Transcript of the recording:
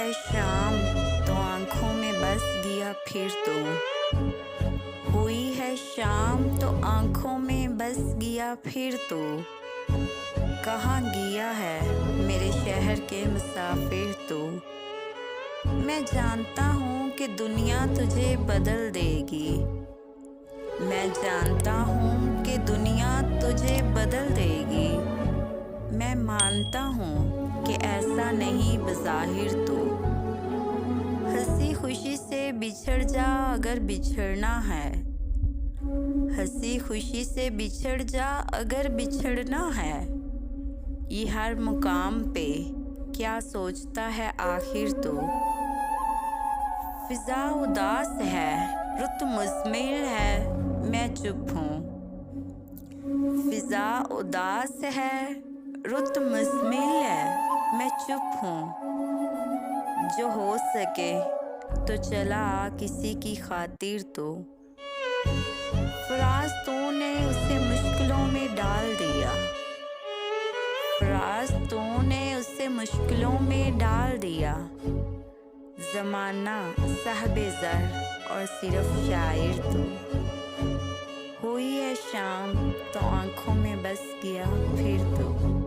है शाम तो आंखों में बस गया फिर तो। हुई है शाम तो आंखों में बस गया फिर तो। कहाँ गया है मेरे शहर के मुसाफिर तो। मैं जानता हूँ कि दुनिया तुझे बदल देगी। मैं जानता हूँ कि दुनिया तुझे बदल देगी। मैं मानता हूँ कि ऐसा नहीं बज़ाहिर तो। हंसी खुशी से बिछड़ जा अगर बिछड़ना है। हंसी खुशी से बिछड़ जा अगर बिछड़ना है। ये हर मुकाम पे क्या सोचता है आखिर तो। फिजा उदास है रुत मुज़मिल है मैं चुप हूँ। फिजा उदास है रुत मुज़मिल है मैं चुप हूँ। जो हो सके तो चला किसी की खातिर तो। फराज तूने उसे मुश्किलों में डाल दिया। फराज तूने उसे मुश्किलों में डाल दिया। ज़माना साहिबे ज़र और सिर्फ शायर तो। हुई है शाम तो आंखों में बस गया फिर तो।